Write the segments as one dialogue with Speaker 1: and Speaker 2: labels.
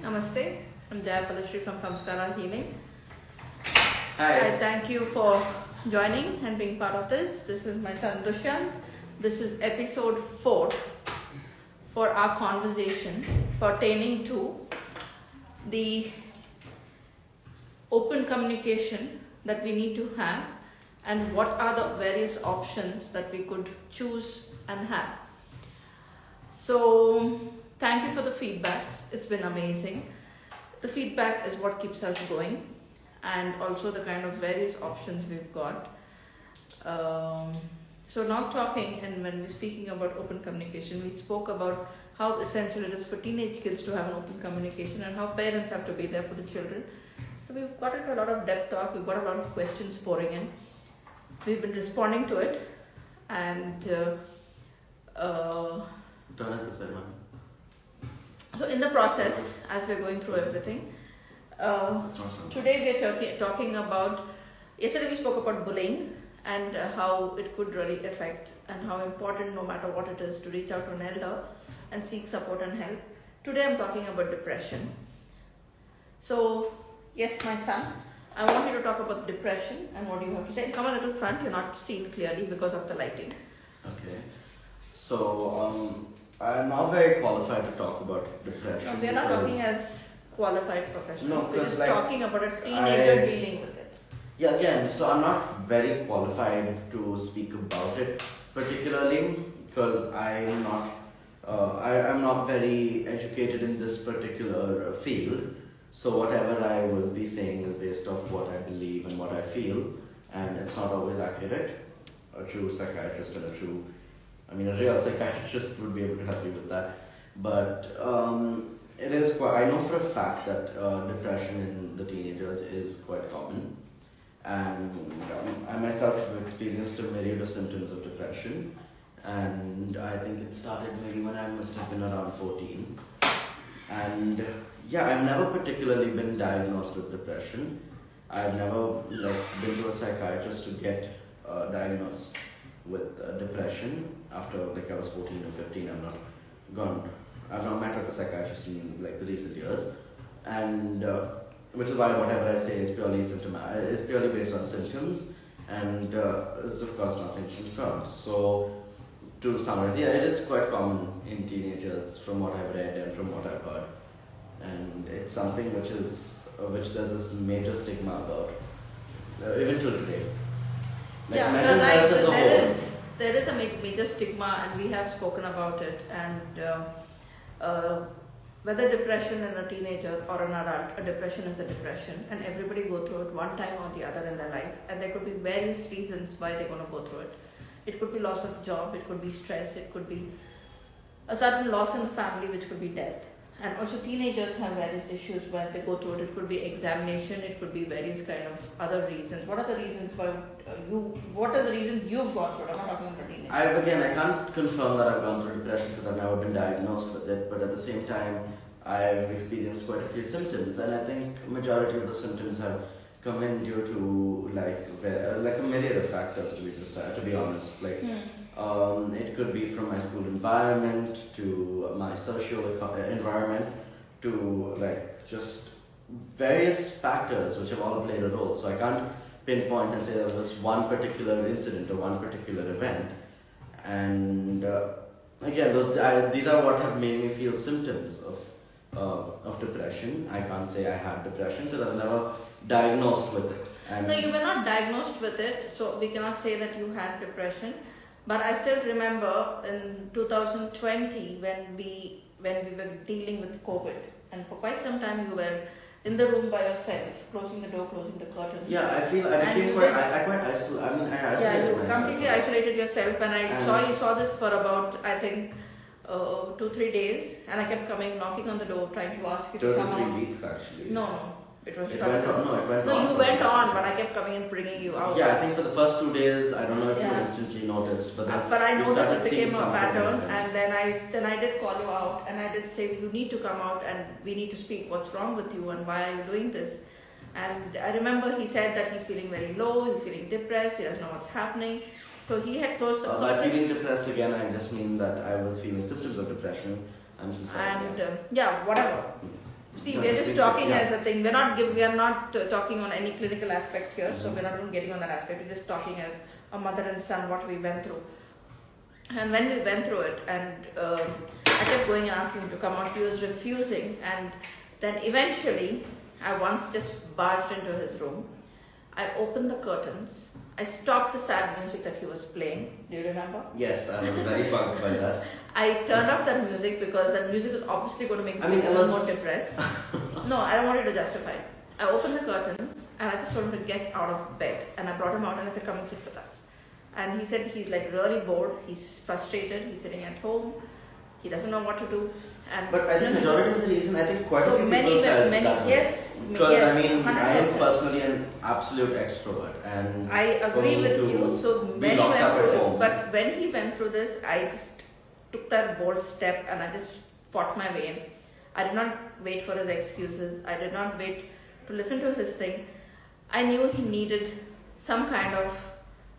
Speaker 1: Namaste. I'm Jayapalashri from Samskara Healing.
Speaker 2: Hi.
Speaker 1: I thank you for joining and being part of this. This is my son Dushyant. This is episode 4 for our conversation pertaining to the open communication that we need to have and what are the various options that we could choose and have. So, thank you for the feedbacks. It's been amazing. The feedback is what keeps us going, and also the kind of various options we've got. So now talking, and when we're speaking about open communication, we spoke about how essential it is for teenage kids to have an open communication and how parents have to be there for the children. So we've got into a lot of depth talk, we've got a lot of questions pouring in. We've been responding to it, and
Speaker 2: Turn it this way, man.
Speaker 1: so in the process, as we're going through everything, today we're talking about, yesterday we spoke about bullying and how it could really affect and how important, no matter what it is, to reach out to an elder and seek support and help. Today I'm talking about depression. So, yes, my son, I want you to talk about depression and what you have to say. Come a little front, you're not seen clearly because of the lighting.
Speaker 2: Okay. So, I'm not very qualified to talk about depression.
Speaker 1: No, we are not talking as qualified professionals.
Speaker 2: No,
Speaker 1: we're
Speaker 2: 'cause
Speaker 1: just
Speaker 2: like,
Speaker 1: talking about a teenager dealing with it.
Speaker 2: Yeah, again, so I'm not very qualified to speak about it particularly because I'm not very educated in this particular field. So whatever I will be saying is based off what I believe and what I feel, and it's not always accurate. A true psychiatrist and a real psychiatrist would be able to help you with that. But it is quite, I know for a fact that depression in the teenagers is quite common. And I myself have experienced a myriad of symptoms of depression. And I think it started maybe when I must have been around 14. And yeah, I've never particularly been diagnosed with depression. I've never been to a psychiatrist to get diagnosed with depression after I was 14 or 15. I've not met with a psychiatrist in the recent years, and which is why whatever I say is purely based on symptoms, and is of course nothing confirmed. So to summarize, yeah, it is quite common in teenagers from what I've read and from what I've heard, and it's something which there's this major stigma about, even till today.
Speaker 1: Yeah,
Speaker 2: mental health as a whole.
Speaker 1: There is a major stigma, and we have spoken about it. And whether depression in a teenager or an adult, a depression is a depression, and everybody go through it one time or the other in their life. And there could be various reasons why they're going to go through it. It could be loss of job, it could be stress, it could be a sudden loss in the family, which could be death. And also teenagers have various issues when they go through it. It could be examination, it could be various kind of other reasons. What are the reasons what are the reasons you've gone through it? I'm not talking about teenagers.
Speaker 2: I can't confirm that I've gone through depression because I've never been diagnosed with it, but at the same time, I've experienced quite a few symptoms, and I think majority of the symptoms have come in due to a myriad of factors, to be honest. It could be from my school environment to my social environment to just various factors which have all played a role. So I can't pinpoint and say there was one particular incident or one particular event. And again, these are what have made me feel symptoms of depression. I can't say I had depression because I was never diagnosed with it.
Speaker 1: No, you were not diagnosed with it, so we cannot say that you had depression. But I still remember in 2020 when we were dealing with COVID, and for quite some time you were in the room by yourself, closing the door, closing the curtains.
Speaker 2: Yeah, I feel I became quite isolated. I isolated
Speaker 1: yeah, you
Speaker 2: myself.
Speaker 1: completely isolated yourself, and you saw this for about, I think, 2-3 days, and I kept coming, knocking on the door, trying to ask you to come
Speaker 2: 2 to 3
Speaker 1: out.
Speaker 2: weeks actually.
Speaker 1: No. It was
Speaker 2: It
Speaker 1: short.
Speaker 2: went on. No, it went on.
Speaker 1: No, you went on, but I kept coming and bringing you out.
Speaker 2: Yeah, I think for the first 2 days, I don't know if you instantly noticed, but then
Speaker 1: I
Speaker 2: you
Speaker 1: noticed
Speaker 2: started
Speaker 1: it
Speaker 2: seeing
Speaker 1: became a
Speaker 2: something
Speaker 1: pattern,
Speaker 2: different.
Speaker 1: and then I did call you out, and I did say you need to come out and we need to speak. What's wrong with you, and why are you doing this? And I remember he said that he's feeling very low, he's feeling depressed, he doesn't know what's happening. So he had closed the
Speaker 2: By
Speaker 1: curtains.
Speaker 2: feeling depressed again, I just mean that I was feeling symptoms of depression.
Speaker 1: And whatever. See, we're just talking as a thing. We are not talking on any clinical aspect here, so we're not even getting on that aspect. We're just talking as a mother and son what we went through. And when we went through it, and I kept going and asking him to come out, he was refusing. And then eventually, I once just barged into his room. I opened the curtains. I stopped the sad music that he was playing. Do you remember?
Speaker 2: Yes, I was very bugged by that.
Speaker 1: I turned off that music because that music is obviously going to make me more depressed. No, I don't want you to justify it. I opened the curtains and I just told him to get out of bed. And I brought him out and I said, come and sit with us. And he said he's like really bored, he's frustrated, he's sitting at home, he doesn't know what to do. And
Speaker 2: but I think majority of the reason, I think quite a few people felt that.
Speaker 1: Yes,
Speaker 2: because
Speaker 1: yes,
Speaker 2: I mean,
Speaker 1: 100%.
Speaker 2: I am personally an absolute extrovert, and
Speaker 1: I agree with you. So when he went through it, but when he went through this, I just took that bold step and I just fought my way in. I did not wait for his excuses. I did not wait to listen to his thing. I knew he needed some kind of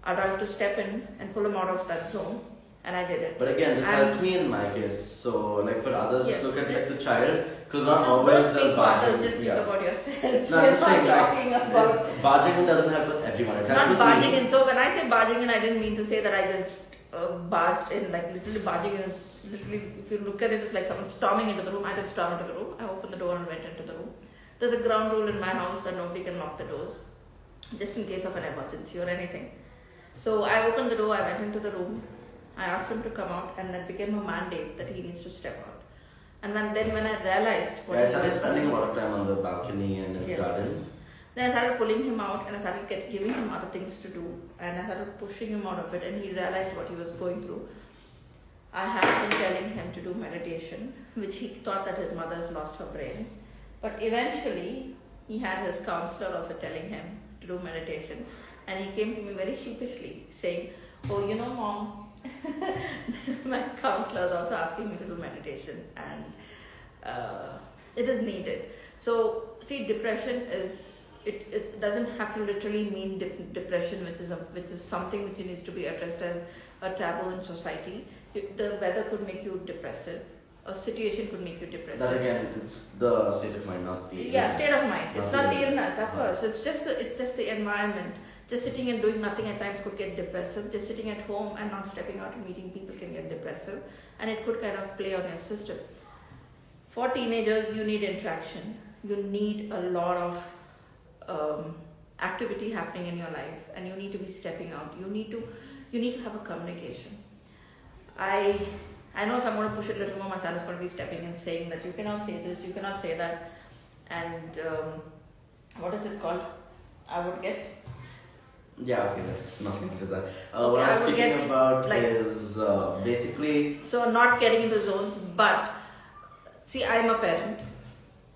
Speaker 1: adult to step in and pull him out of that zone. And I did it.
Speaker 2: But again, this helped me in my case. So, like for others,
Speaker 1: yes.
Speaker 2: just look at like the child, because not always the
Speaker 1: barging. Just speak about yourself.
Speaker 2: No, I'm saying
Speaker 1: talking about
Speaker 2: barging in doesn't help with everyone. It
Speaker 1: not barging in. So when I say barging in, I didn't mean to say that I just barged in. Like literally barging in is literally, if you look at it, it's like someone storming into the room. I didn't storm into the room. I opened the door and went into the room. There's a ground rule in my house that nobody can lock the doors, just in case of an emergency or anything. So I opened the door. I went into the room. I asked him to come out, and that became a mandate that he needs to step out. And when I realized what
Speaker 2: I started spending a lot of time on the balcony and in the garden.
Speaker 1: Then I started pulling him out, and I started giving him other things to do, and I started pushing him out of it, and he realized what he was going through. I had been telling him to do meditation, which he thought that his mother's lost her brains. But eventually, he had his counselor also telling him to do meditation, and he came to me very sheepishly saying, "Oh, you know, Mom, my counselor is also asking me to do meditation, and it is needed." So, see, depression is, it doesn't have to literally mean depression, which is something which needs to be addressed as a taboo in society. The weather could make you depressive. A situation could make you depressive.
Speaker 2: That again, it's the state of mind, not the illness.
Speaker 1: State of mind. It's not the illness, of course. It's just the environment. Just sitting and doing nothing at times could get depressive. Just sitting at home and not stepping out and meeting people can get depressive, and it could kind of play on your system. For teenagers, you need interaction. You need a lot of activity happening in your life, and you need to be stepping out. You need to have a communication. I know if I'm going to push it a little more, my son is going to be stepping and saying that you cannot say this, you cannot say that, and what is it called? I would get.
Speaker 2: Yeah, okay, let's not get into that. What I was speaking about is basically.
Speaker 1: So not getting into zones, but see, I'm a parent.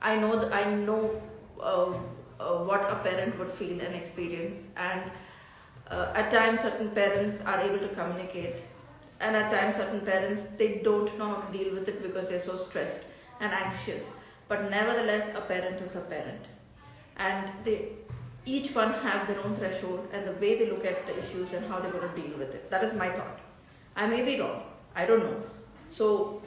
Speaker 1: I know what a parent would feel and experience, and at times certain parents are able to communicate, and at times certain parents, they don't know how to deal with it because they're so stressed and anxious. But nevertheless, a parent is a parent, and each one have their own threshold and the way they look at the issues and how they're going to deal with it. That is my thought. I may be wrong. I don't know. So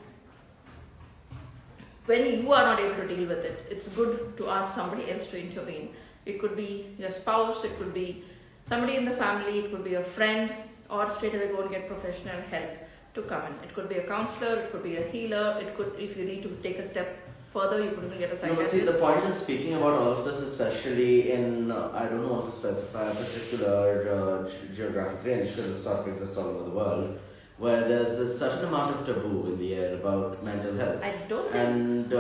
Speaker 1: when you are not able to deal with it, it's good to ask somebody else to intervene. It could be your spouse, it could be somebody in the family, it could be a friend, or straight away go and get professional help to come in. It could be a counselor, it could be a healer, it could, if you need to take a step further, you could even get a psychiatrist.
Speaker 2: No, but see, the point is, speaking about all of this, especially in, I don't want to specify a particular geographic range, because this sort of exists all over the world, where there's a certain amount of taboo in the air about mental health.
Speaker 1: I don't think.
Speaker 2: And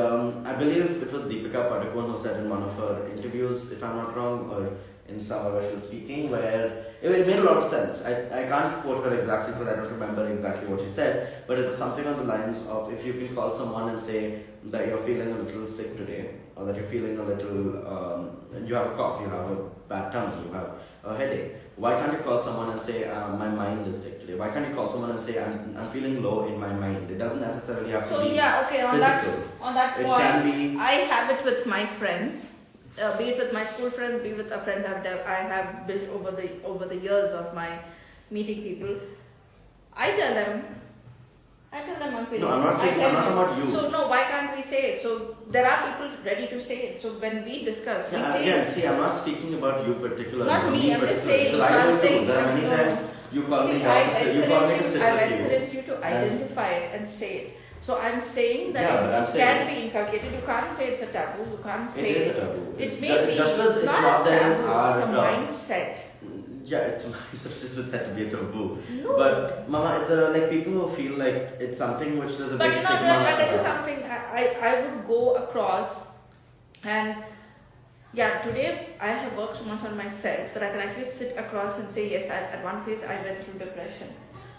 Speaker 2: I believe it was Deepika Padukone who said in one of her interviews, if I'm not wrong, or in somewhere where she was speaking, where it made a lot of sense. I can't quote her exactly because I don't remember exactly what she said, but it was something on the lines of, if you can call someone and say that you're feeling a little sick today, or that you're feeling a little, you have a cough, you have a bad tummy, you have a headache. Why can't you call someone and say, my mind is sick today? Why can't you call someone and say, I'm feeling low in my mind? It doesn't necessarily have to be physical.
Speaker 1: On that point,
Speaker 2: it can be.
Speaker 1: I have it with my friends. Be it with my school friends, be with a friend I have built over the years of my meeting people. I tell them, I tell them I'm feeling.
Speaker 2: No, I'm not saying. I'm not about you.
Speaker 1: So no, why can't we say it? So there are people ready to say it. So when we discuss, we say
Speaker 2: again,
Speaker 1: it.
Speaker 2: see, I'm not speaking about you particularly.
Speaker 1: Not me. I'm just saying.
Speaker 2: Because I know too. There are many times you call me down. You call me to sit
Speaker 1: I've
Speaker 2: with you.
Speaker 1: encouraged you to identify it and say it. So I'm saying that
Speaker 2: Yeah,
Speaker 1: it can be inculcated. You can't say it's a taboo. You can't say
Speaker 2: it is a taboo.
Speaker 1: It may be.
Speaker 2: Just as
Speaker 1: It's
Speaker 2: not there in
Speaker 1: taboo.
Speaker 2: our
Speaker 1: It's a mindset.
Speaker 2: Yeah, it's a mindset. It's just said to be a taboo.
Speaker 1: No.
Speaker 2: But Mama, there are like people who feel like it's something which there's a
Speaker 1: But
Speaker 2: big
Speaker 1: you know,
Speaker 2: stigma.
Speaker 1: I'll tell you something. I would go across and yeah, today I have worked so much on myself that I can actually sit across and say, yes, at one phase I went through depression.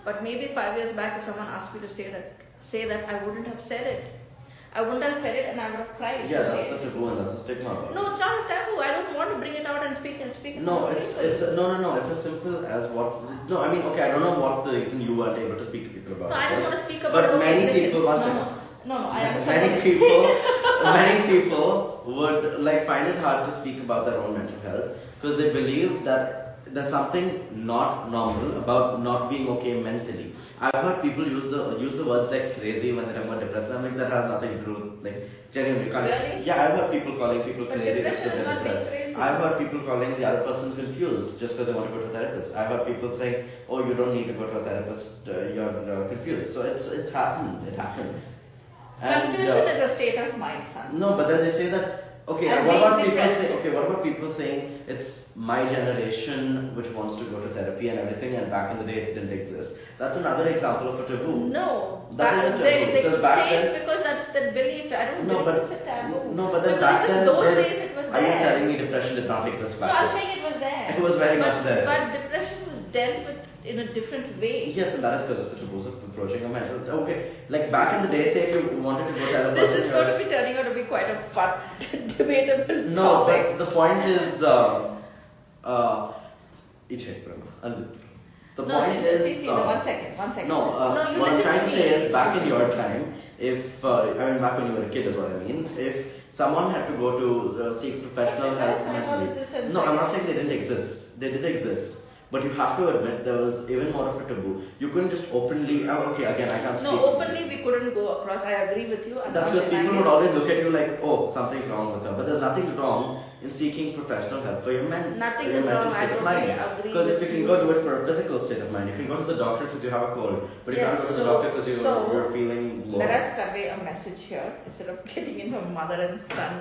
Speaker 1: But maybe 5 years back, if someone asked me to say that, I wouldn't have said it. I wouldn't have said it and I would have cried.
Speaker 2: Yeah, that's the taboo and that's the stigma about it.
Speaker 1: No, it's not a taboo. I don't want to bring it out and speak.
Speaker 2: No, it's as simple as what. No, I mean, okay, I don't know what the reason you weren't able to speak to people about.
Speaker 1: No, I don't want to speak about
Speaker 2: but
Speaker 1: it.
Speaker 2: many people,
Speaker 1: I understand.
Speaker 2: many people would like find it hard to speak about their own mental health because they believe that there's something not normal about not being okay mentally. I've heard people use the words like crazy when they're talking about depression. I'm like, that has nothing to do with, like, genuinely.
Speaker 1: Really?
Speaker 2: Yeah, I've heard people calling people
Speaker 1: But
Speaker 2: crazy
Speaker 1: depression
Speaker 2: just because
Speaker 1: is
Speaker 2: they're
Speaker 1: not
Speaker 2: depressed.
Speaker 1: crazy.
Speaker 2: I've heard people calling the other person confused just because they want to go to a therapist. I've heard people saying, oh, you don't need to go to a therapist, you're confused. So it's happened. It happens.
Speaker 1: Confusion is a state of mind, son.
Speaker 2: No, but then they say that. Okay,
Speaker 1: And
Speaker 2: what about
Speaker 1: being
Speaker 2: people
Speaker 1: depressed.
Speaker 2: saying? Okay, what about people saying it's my generation which wants to go to therapy and everything, and back in the day it didn't exist. That's another example of a taboo.
Speaker 1: No,
Speaker 2: That is a taboo,
Speaker 1: they
Speaker 2: because
Speaker 1: could
Speaker 2: back
Speaker 1: say
Speaker 2: then-
Speaker 1: it because that's the belief. I don't
Speaker 2: No,
Speaker 1: believe
Speaker 2: but
Speaker 1: it's a taboo.
Speaker 2: no, but then
Speaker 1: because
Speaker 2: back
Speaker 1: even
Speaker 2: then,
Speaker 1: those
Speaker 2: there-
Speaker 1: days it was
Speaker 2: are you
Speaker 1: there.
Speaker 2: telling me depression did not exist
Speaker 1: No,
Speaker 2: back
Speaker 1: I'm
Speaker 2: then?
Speaker 1: saying it was there.
Speaker 2: It was very
Speaker 1: but,
Speaker 2: much there.
Speaker 1: But depression was dealt with in a different way.
Speaker 2: Yes, and that is because of the taboos of approaching a mental. Okay, like back in the day, say if you wanted to go tell a
Speaker 1: This
Speaker 2: person
Speaker 1: is going to be turning out to be quite a fun, debatable
Speaker 2: No,
Speaker 1: topic.
Speaker 2: but the point is, the
Speaker 1: No,
Speaker 2: point is.
Speaker 1: no, one second.
Speaker 2: No,
Speaker 1: you
Speaker 2: what I'm
Speaker 1: listen
Speaker 2: trying to
Speaker 1: me.
Speaker 2: say is back in your time, if back when you were a kid is what I mean. If someone had to go to seek professional help,
Speaker 1: Psychologists and
Speaker 2: no, I'm not saying they didn't exist. They did exist, but you have to admit there was even more of a taboo. You couldn't just openly. Okay, again, I can't speak.
Speaker 1: No, openly we couldn't go across. I agree with you. I'm
Speaker 2: That's
Speaker 1: not
Speaker 2: because people
Speaker 1: denying
Speaker 2: would
Speaker 1: it.
Speaker 2: always look at you like, oh, something's wrong with them. But there's nothing wrong in seeking professional help for your
Speaker 1: Nothing
Speaker 2: for your
Speaker 1: is
Speaker 2: mental
Speaker 1: wrong. I
Speaker 2: state of
Speaker 1: totally
Speaker 2: mind.
Speaker 1: agree
Speaker 2: Because if
Speaker 1: with
Speaker 2: you can
Speaker 1: you.
Speaker 2: go do it for a physical state of mind, you can go to the doctor because you have a cold, but you
Speaker 1: Yes,
Speaker 2: can't go to the
Speaker 1: so-
Speaker 2: doctor because
Speaker 1: so
Speaker 2: you're feeling low.
Speaker 1: Let us convey a message here instead of getting into a mother and son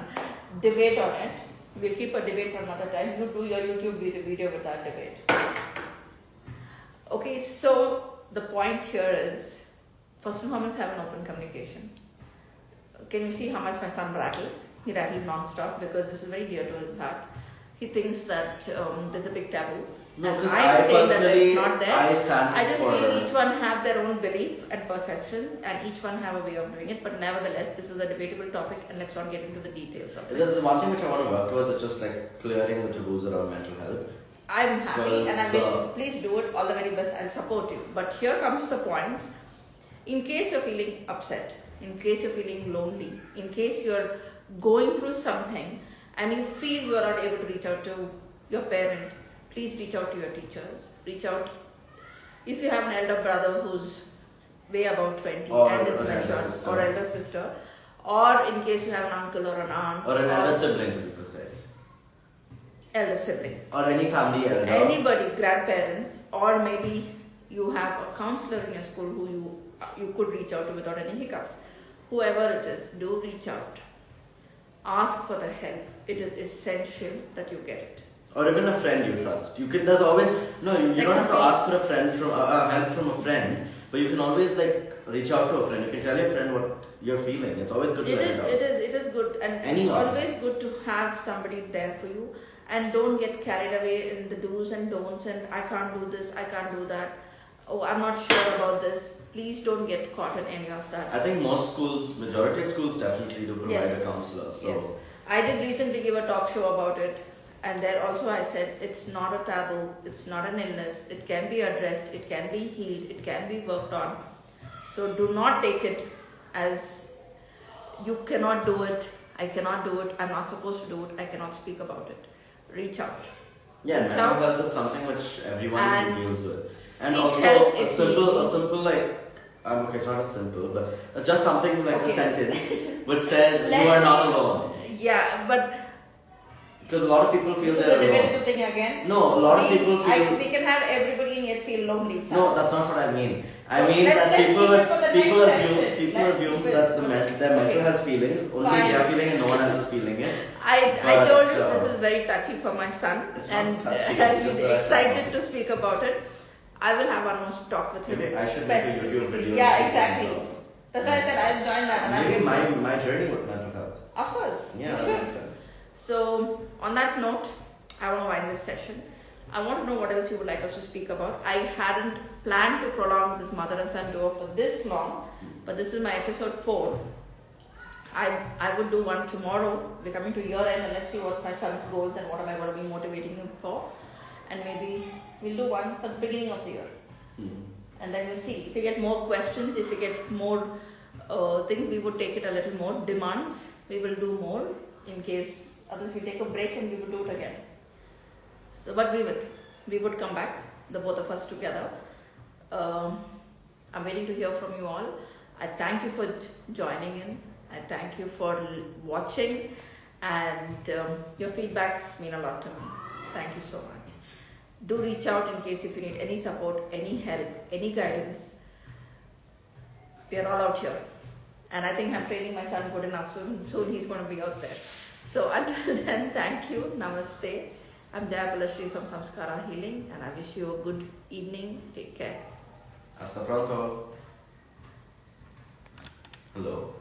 Speaker 1: debate on it. We'll keep a debate for another time. You do your YouTube video with that debate. Okay, so the point here is first and foremost, have an open communication. Can you see how much my son rattled? He rattled non-stop because this is very dear to his heart. He thinks that there's a big taboo.
Speaker 2: No,
Speaker 1: And
Speaker 2: because
Speaker 1: I'm
Speaker 2: I
Speaker 1: saying that
Speaker 2: personally,
Speaker 1: it's not there.
Speaker 2: I stand
Speaker 1: I just
Speaker 2: for.
Speaker 1: feel each one have their own belief and perception, and each one have a way of doing it. But nevertheless, this is a debatable topic, and let's not get into the details of it.
Speaker 2: There's one thing which I want to work towards. It's just like clearing the taboos around mental health.
Speaker 1: I'm happy, and I wish
Speaker 2: Because,
Speaker 1: please do it all the very best. I'll support you. But here comes the points. In case you're feeling upset, in case you're feeling lonely, in case you're going through something, and you feel you are not able to reach out to your parent, please reach out to your teachers. Reach out. If you have an elder brother who's way above 20
Speaker 2: Or
Speaker 1: and is
Speaker 2: an elder
Speaker 1: mature,
Speaker 2: sister.
Speaker 1: or elder sister, or in case you have an uncle or an aunt,
Speaker 2: Or an elder sibling to be precise.
Speaker 1: elder sibling,
Speaker 2: Or any family elder.
Speaker 1: anybody, grandparents, or maybe you have a counselor in your school who you could reach out to without any hiccups. Whoever it is, do reach out. Ask for the help. It is essential that you get it.
Speaker 2: Or even a friend you trust. You can. There's always no. You don't have to ask for a friend from help from a friend, but you can always like reach out to a friend. You can tell your friend what you're feeling. It's always good to let it out.
Speaker 1: It is good, and
Speaker 2: Anyone.
Speaker 1: it's always good to have somebody there for you. And don't get carried away in the do's and don'ts. And I can't do this. I can't do that. Oh, I'm not sure about this. Please don't get caught in any of that.
Speaker 2: I think most schools, majority of schools, definitely do provide
Speaker 1: Yes.
Speaker 2: a counselor. So.
Speaker 1: Yes, I did recently give a talk show about it, and there also I said it's not a taboo, it's not an illness, it can be addressed, it can be healed, it can be worked on. So do not take it as you cannot do it, I cannot do it, I'm not supposed to do it, I cannot speak about it. Reach out.
Speaker 2: Yeah,
Speaker 1: Reach
Speaker 2: mental
Speaker 1: out.
Speaker 2: health is something which everyone
Speaker 1: And
Speaker 2: deals with. And
Speaker 1: seek
Speaker 2: also
Speaker 1: help
Speaker 2: a
Speaker 1: if
Speaker 2: simple
Speaker 1: need be.
Speaker 2: like Okay, it's not as simple, but just something like
Speaker 1: Okay.
Speaker 2: a sentence which says you
Speaker 1: Let's-
Speaker 2: are not alone.
Speaker 1: Yeah, but
Speaker 2: Because a lot of people feel
Speaker 1: this is
Speaker 2: they're
Speaker 1: a debatable
Speaker 2: alone.
Speaker 1: thing again.
Speaker 2: No, a lot of people feel.
Speaker 1: We can have everybody in here feel lonely. Sir.
Speaker 2: No, that's not what I mean. I
Speaker 1: So
Speaker 2: mean
Speaker 1: let's
Speaker 2: that
Speaker 1: keep
Speaker 2: people
Speaker 1: it for the
Speaker 2: people
Speaker 1: next
Speaker 2: assume
Speaker 1: session.
Speaker 2: people
Speaker 1: Let's
Speaker 2: assume
Speaker 1: keep it
Speaker 2: that
Speaker 1: for the-
Speaker 2: their mental
Speaker 1: okay.
Speaker 2: health feelings only
Speaker 1: Fine.
Speaker 2: they are feeling and no one else is feeling it.
Speaker 1: I
Speaker 2: But,
Speaker 1: told you this is very touchy for my son,
Speaker 2: It's not
Speaker 1: and
Speaker 2: touchy,
Speaker 1: as
Speaker 2: it's
Speaker 1: he's
Speaker 2: just that-
Speaker 1: excited to speak about it, I will have one more talk with him.
Speaker 2: Maybe I should make a YouTube
Speaker 1: specifically.
Speaker 2: video.
Speaker 1: Yeah,
Speaker 2: speaking
Speaker 1: exactly.
Speaker 2: about-
Speaker 1: That's why I said I'll join that. And I
Speaker 2: Maybe
Speaker 1: will-
Speaker 2: my journey with mental health.
Speaker 1: Of course.
Speaker 2: Yeah,
Speaker 1: you
Speaker 2: that
Speaker 1: should.
Speaker 2: makes sense.
Speaker 1: So, on that note, I want to wind this session. I want to know what else you would like us to speak about. I hadn't planned to prolong this mother and son duo for this long, but this is my episode 4. I would do one tomorrow. We're coming to year end, and let's see what my son's goals and what am I going to be motivating him for. And maybe we'll do one for the beginning of the year.
Speaker 2: Hmm.
Speaker 1: And then we'll see. If we get more questions, if we get more things, we would take it a little more. Demands, we will do more. In case others, we take a break and we will do it again. So, but we would come back, the both of us together. I'm waiting to hear from you all. I thank you for joining in. I thank you for watching, and your feedbacks mean a lot to me. Thank you so much. Do reach out in case if you need any support, any help, any guidance. We are all out here. And I think I'm training my son good enough, so soon he's going to be out there. So until then, thank you. Namaste. I'm Jayapalashri from Samskara Healing, and I wish you a good evening. Take care.
Speaker 2: Hasta pronto. Hello.